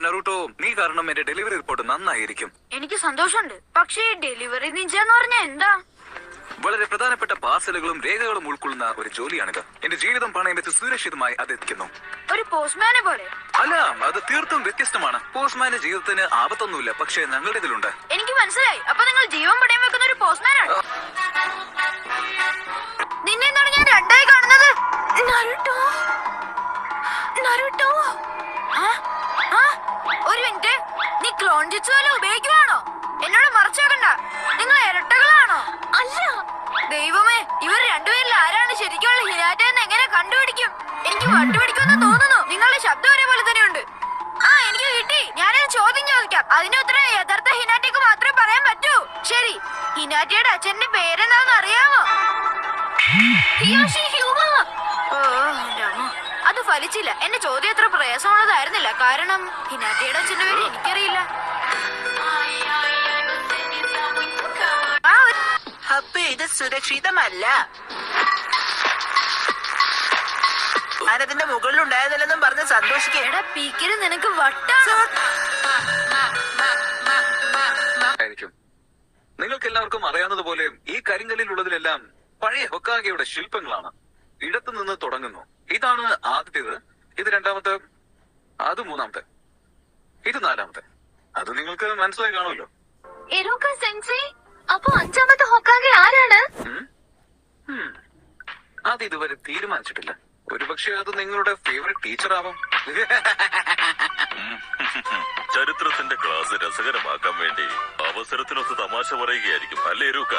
Naruto, നീ കാരണം എന്റെ ഡെലിവറി റിപ്പോർട്ട് നന്നായിരിക്കും. എനിക്ക് സന്തോഷമുണ്ട്. പക്ഷേ ഡെലിവറി നിഞ്ച എന്ന് പറഞ്ഞാൽ എന്താ? വളരെ പ്രധാനപ്പെട്ട പാർസലുകളും രേഖകളും ഉൾക്കൊള്ളുന്ന ഒരു ജോലിയാണിത്. എന്റെ ജീവിതം പണയം വെച്ച് സുരക്ഷിതമായി അത് എത്തിക്കുന്നു. ഒരു പോസ്റ്റ്മാനെ പോലെ? അല്ല, അത് തീർത്തും വ്യത്യസ്തമാണ്. പോസ്റ്റ്മാന്റെ ജീവിതത്തിന് ആപത്തൊന്നുമില്ല, പക്ഷേ ഞങ്ങളുടെ ഇതിലുണ്ട്. എനിക്ക് മനസ്സിലായി. അപ്പൊ നിങ്ങൾ ജീവൻ പണയം വെക്കുന്ന ഒരു പോസ്റ്റ്മാനാണ്. നിന്നെ എന്താണ് ഞാൻ രണ്ടായി കാണുന്നത്? നരുട്ടോ, നരുട്ടോ. ഒരു മിനിറ്റ്, നീ ക്ലോൺ ജിറ്റ്സു വല്ലതും ഉപയോഗിക്കുവാണോ? എന്നോട് മറച്ചേക്കണ്ട. നിങ്ങൾ ഇരട്ടകളാണോ? അല്ല. ദൈവമേ, ഇവർ രണ്ടുപേരിൽ ആരാണ് ശരിക്കുള്ള ഹിനാറ്റ എന്ന് എങ്ങനെ കണ്ടുപിടിക്കും? എനിക്ക് വട്ടുപിടിക്കുമെന്ന് തോന്നുന്നു. നിങ്ങളുടെ ശബ്ദം ഒരേപോലെ തന്നെയുണ്ട്. എനിക്ക് കിട്ടി. ഞാനൊരു ചോദ്യം ചോദിക്കാം. അതിന്റെ ഉത്തരം യഥാർത്ഥ ഹിനാറ്റയ്ക്ക് മാത്രമേ പറയാൻ പറ്റൂ. ശരി, ഹിനാറ്റയുടെ അച്ഛന്റെ പേരെന്താണെന്ന് അറിയാമോ? അത് ഫലിച്ചില്ല. എന്റെ ചോദ്യം അത്ര പ്രയാസമുള്ളതായിരുന്നില്ല. കാരണം ഹിനാറ്റയുടെ അച്ഛന്റെ പേര് എനിക്കറിയില്ല. അപ്പൊ ഇത് സുരക്ഷിതമല്ല. ഞാനതിന്റെ മുകളിലുണ്ടായതല്ലെന്നും പറഞ്ഞ് സന്തോഷിക്കേടാ. പീക്കിന് നിനക്ക് വട്ടാണ്. നിങ്ങൾക്ക് എല്ലാവർക്കും അറിയാവുന്നതുപോലെ ഈ കരിങ്കല്ലിലുള്ളതിലെല്ലാം പഴയ ഹൊക്കാഗെയുടെ ശില്പങ്ങളാണ്. ഇടത്തു നിന്ന് തുടങ്ങുന്നു. ഇതാണ് ആദ്യത്തേത്, ഇത് രണ്ടാമത്തെ, അത് മൂന്നാമത്തെ, ഇത് നാലാമത്തെ. അത് നിങ്ങൾക്ക് മനസ്സിലായി കാണുമല്ലോ. അപ്പൊ അഞ്ചാമത്തെ ഹൊക്കാഗെ ആരാണ്? അത് ഇതുവരെ തീരുമാനിച്ചിട്ടില്ല. ഒരുപക്ഷെ അത് നിങ്ങളുടെ ഫേവറേറ്റ് ടീച്ചർ ആവാം. ചരിത്രത്തിന്റെ ക്ലാസ് രസകരമാക്കാൻ വേണ്ടി അവസരത്തിനൊത്ത് തമാശ പറയുകയായിരിക്കും അല്ലേ രൂക്ക?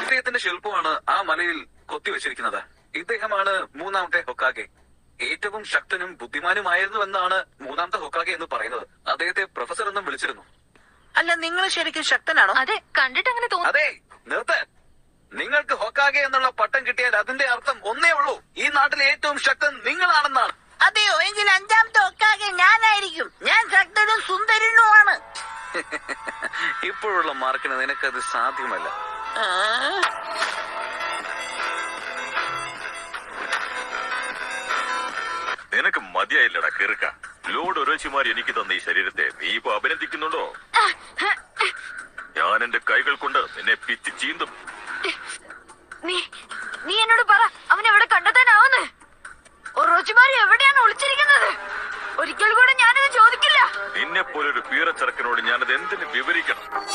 ഇദ്ദേഹത്തിന്റെ ശില്പമാണ് ആ മലയിൽ കൊത്തിവെച്ചിരിക്കുന്നത്. ഇദ്ദേഹമാണ് മൂന്നാമത്തെ ഹൊക്കാഗെ. ഏറ്റവും ശക്തനും ബുദ്ധിമാനുമായിരുന്നുവെന്നാണ് മൂന്നാമത്തെ ഹൊക്കാഗെ എന്ന് പറയുന്നത്. അദ്ദേഹത്തെ പ്രൊഫസർ എന്നും വിളിച്ചിരുന്നു. അല്ല, നിങ്ങൾ ശരിക്കും ശക്തനാണോ? അതെ, കണ്ടിട്ട് അങ്ങനെ തോന്നുന്നു. അതെ, നിർത്ത്. നിങ്ങൾക്ക് ഹൊക്കാഗെ എന്നുള്ള പട്ടം കിട്ടിയാൽ അതിന്റെ അർത്ഥം ഒന്നേ ഉള്ളൂ, ഈ നാട്ടിലെ ഏറ്റവും ശക്തൻ നിങ്ങളാണെന്നാണ്. അതെയോ? എങ്കിൽ അഞ്ചാമത്തെ ഹൊക്കാഗെ ഞാനായിരിക്കും. ഞാൻ ശക്തനും സുന്ദരനുമാണ്. ഇപ്പോഴുള്ള മാർക്കിന് നിനക്കത് സാധ്യമല്ല. നിനക്ക് മതിയായില്ലടാ കിറുക്ക. ലോഡ് ഒരേച്ചിമാർ എനിക്ക് തന്ന ഈ ശരീരത്തെ നീ ഇപ്പൊ അഭിനന്ദിക്കുന്നുണ്ടോ? ഞാൻ എന്റെ കൈകൾ കൊണ്ട്